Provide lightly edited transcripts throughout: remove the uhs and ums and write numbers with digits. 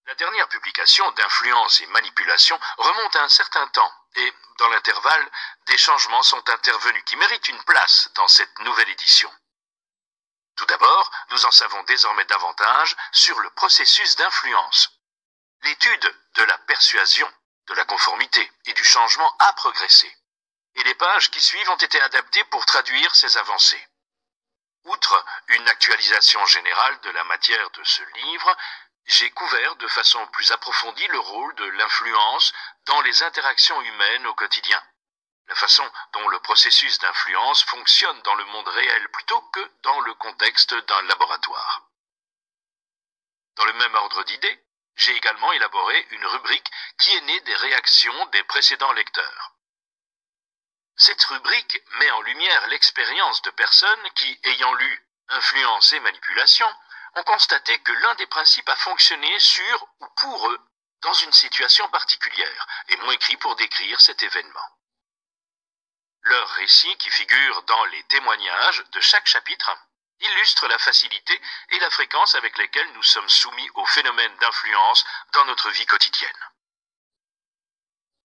La dernière publication d'influence et manipulation remonte à un certain temps et, dans l'intervalle, des changements sont intervenus qui méritent une place dans cette nouvelle édition. Tout d'abord, nous en savons désormais davantage sur le processus d'influence. L'étude de la persuasion, de la conformité et du changement a progressé, et les pages qui suivent ont été adaptées pour traduire ces avancées. Outre une actualisation générale de la matière de ce livre, j'ai couvert de façon plus approfondie le rôle de l'influence dans les interactions humaines au quotidien, la façon dont le processus d'influence fonctionne dans le monde réel plutôt que dans le contexte d'un laboratoire. Dans le même ordre d'idées, j'ai également élaboré une rubrique qui est née des réactions des précédents lecteurs. Cette rubrique met en lumière l'expérience de personnes qui, ayant lu Influence et manipulation, ont constaté que l'un des principes a fonctionné sur ou pour eux dans une situation particulière et m'ont écrit pour décrire cet événement. Leurs récits, qui figurent dans les témoignages de chaque chapitre, illustrent la facilité et la fréquence avec lesquelles nous sommes soumis aux phénomènes d'influence dans notre vie quotidienne.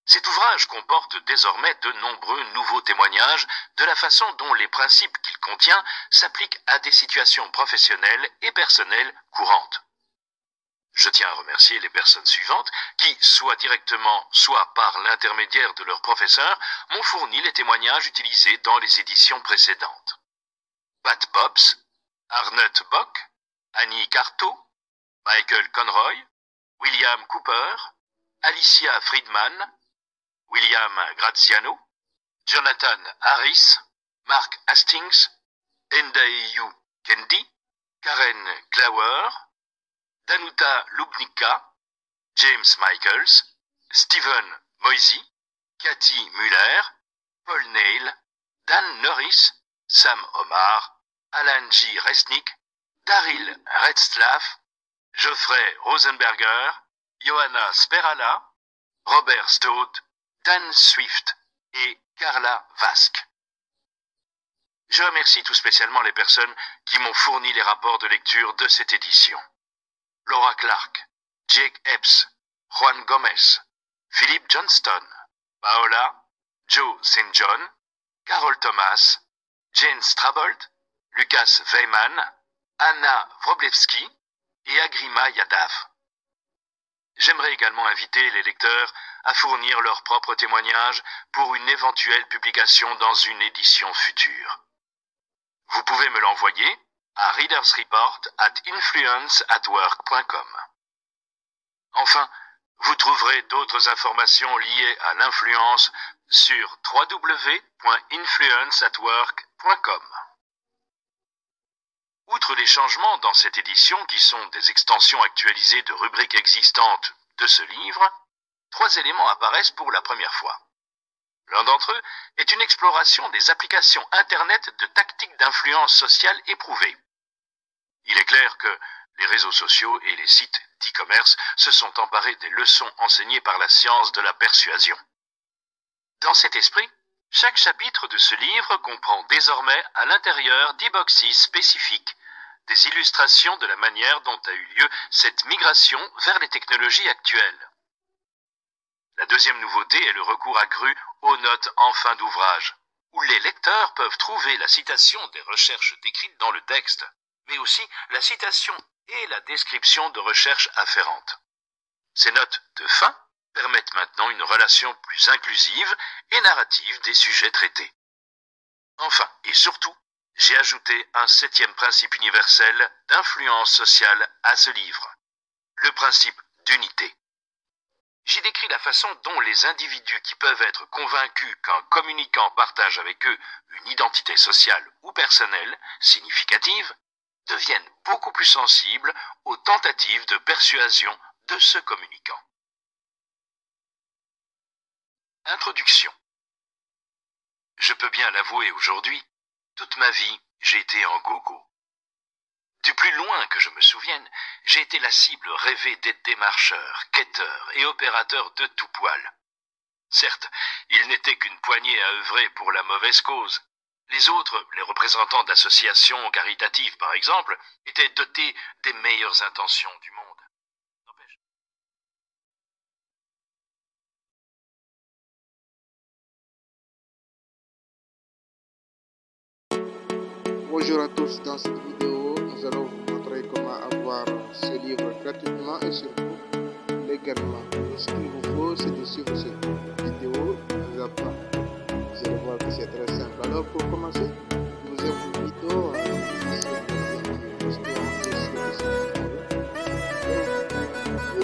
Cet ouvrage comporte désormais de nombreux nouveaux témoignages de la façon dont les principes qu'il contient s'appliquent à des situations professionnelles et personnelles courantes. Je tiens à remercier les personnes suivantes qui, soit directement, soit par l'intermédiaire de leurs professeurs, m'ont fourni les témoignages utilisés dans les éditions précédentes. Pat Pops, Arnett Bock, Annie Carto, Michael Conroy, William Cooper, Alicia Friedman, William Graziano, Jonathan Harris, Mark Hastings, Endayu Kendi, Karen Klauer, Danuta Lubnicka, James Michaels, Stephen Moisey, Cathy Muller, Paul Neil, Dan Norris, Sam Omar, Alan J. Resnick, Daryl Retzlaff, Geoffrey Rosenberger, Johanna Sperala, Robert Stout, Dan Swift et Carla Vask. Je remercie tout spécialement les personnes qui m'ont fourni les rapports de lecture de cette édition. Laura Clark, Jake Epps, Juan Gomez, Philip Johnston, Paola, Joe St. John, Carol Thomas, Jane Strabold, Lucas Weyman, Anna Wroblewski et Agrima Yadav. J'aimerais également inviter les lecteurs à fournir leurs propres témoignages pour une éventuelle publication dans une édition future. Vous pouvez me l'envoyer à readersreport@influenceatwork.com. Enfin, vous trouverez d'autres informations liées à l'influence sur www.influenceatwork.com. Outre les changements dans cette édition qui sont des extensions actualisées de rubriques existantes de ce livre, 3 éléments apparaissent pour la première fois. L'un d'entre eux est une exploration des applications Internet de tactiques d'influence sociale éprouvées. Il est clair que les réseaux sociaux et les sites d'e-commerce se sont emparés des leçons enseignées par la science de la persuasion. Dans cet esprit, chaque chapitre de ce livre comprend désormais à l'intérieur d'e-boxes spécifiques des illustrations de la manière dont a eu lieu cette migration vers les technologies actuelles. La deuxième nouveauté est le recours accru aux notes en fin d'ouvrage, où les lecteurs peuvent trouver la citation des recherches décrites dans le texte, mais aussi la citation et la description de recherches afférentes. Ces notes de fin permettent maintenant une relation plus inclusive et narrative des sujets traités. Enfin, et surtout, j'ai ajouté un 7e principe universel d'influence sociale à ce livre, le principe d'unité. J'y décris la façon dont les individus qui peuvent être convaincus qu'un communicant partage avec eux une identité sociale ou personnelle significative deviennent beaucoup plus sensibles aux tentatives de persuasion de ce communicant. Introduction. Je peux bien l'avouer aujourd'hui, toute ma vie, j'ai été un gogo. Du plus loin que je me souvienne, j'ai été la cible rêvée des démarcheurs, quêteurs et opérateurs de tout poil. Certes, ils n'étaient qu'une poignée à œuvrer pour la mauvaise cause. Les autres, les représentants d'associations caritatives par exemple, étaient dotés des meilleures intentions du monde. N'empêche, Bonjour à tous, dans cette vidéo nous allons vous montrer comment avoir ce livre gratuitement et surtout légalement. Ce qu'il vous faut c'est de suivre cette vidéo, vous apprend. Vous allez voir que c'est très simple. Alors pour commencer, nous vous invite à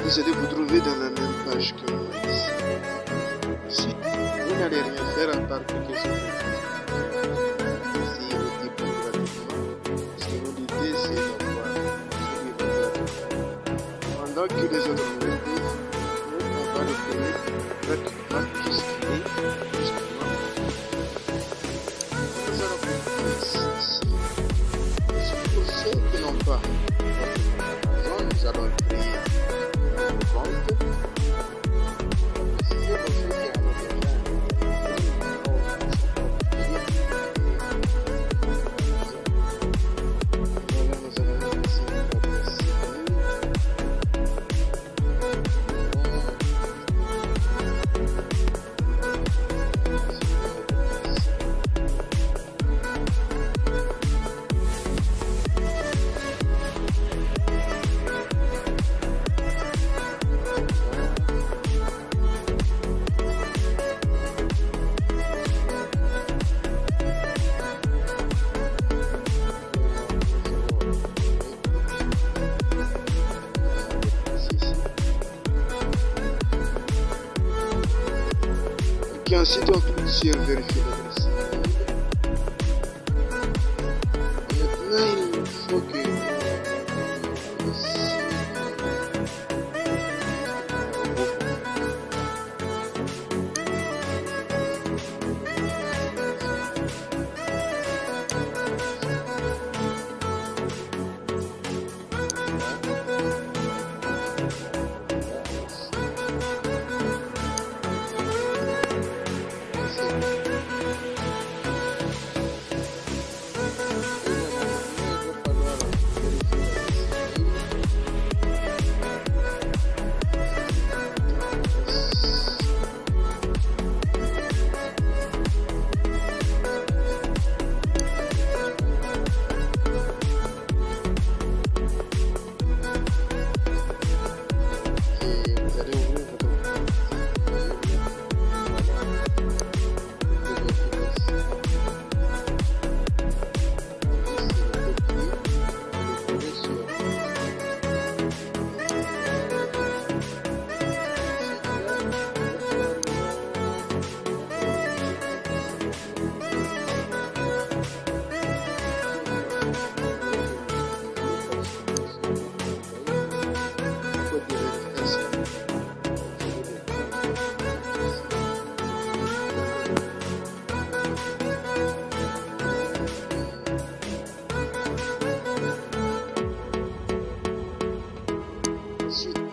vous allez vous trouver dans la même page que moi ici. Si vous n'allez rien faire à part cliquer sur le pendant que les autres on va le payer gratuitement tout ce qui est justement. Nous allons faire ici. Pour ceux qui n'ont pas Amazon, nous allons créer un compte. Si c'est pour ceux qui en ont déjà et ensuite on clique sur vérifier l'adresse. Maintenant il faut que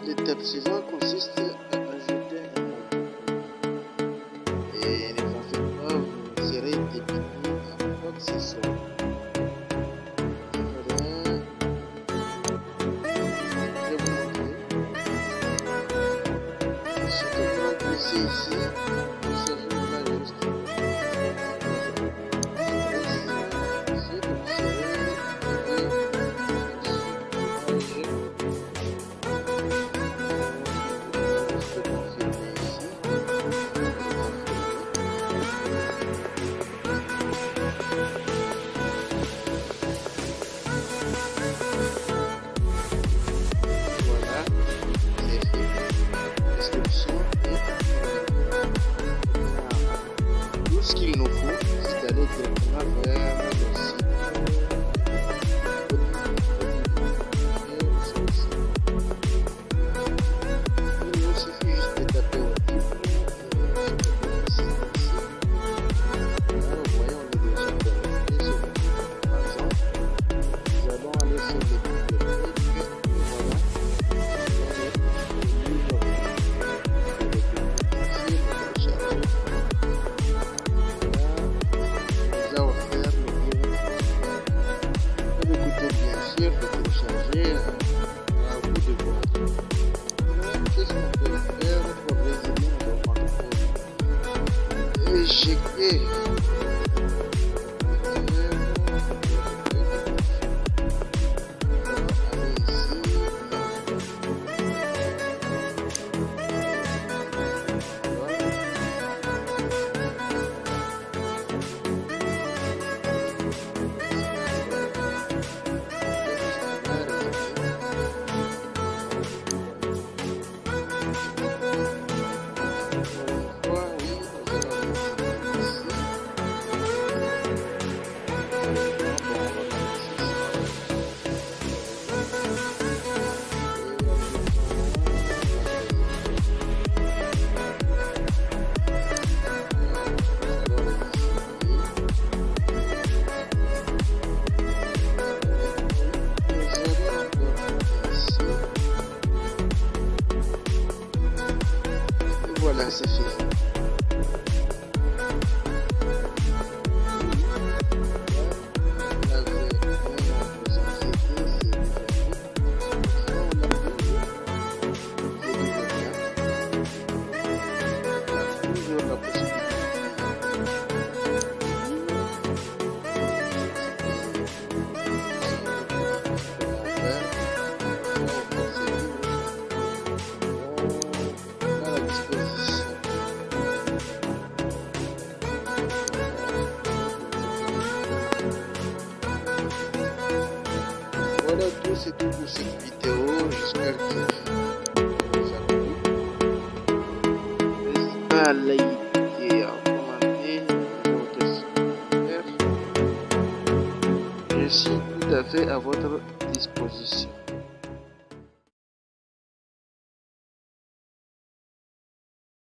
l'étape suivante consiste à ajouter un nom. Et ne vous faites pas, vous serez débité à quoi que ce soit. Je vais vous montrer. Ce que vous appuyez ici, vous savez là juste. c'est fait. Voilà tout, c'est tout pour cette vidéo. J'espère que ça vous a plu. N'hésitez pas à liker et à commenter votre commentaire. Je suis tout à fait à votre disposition.